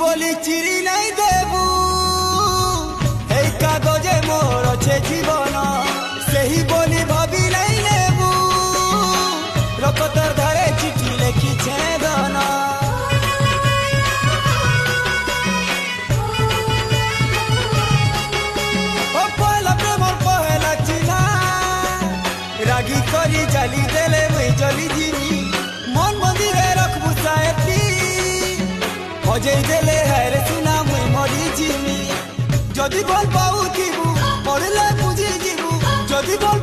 বলি চিরি নাই দেবু এই কাগজে মোর আছে জীবন সেই বলি ভাবি নাই নেবু রকতর ধারে চিঠি লেখিছে ধন ও পহলা প্রেমর পহলা চিহ্না রাগি করি জালি দেলে মুই জলি জিমি মন মন্দিরে রখবু সায়েতি হজেই দেলে হারে সুনা মুই মরি জিমি যদি বল পাউ থিবু পড়লে বুঝি যিবু যদি বল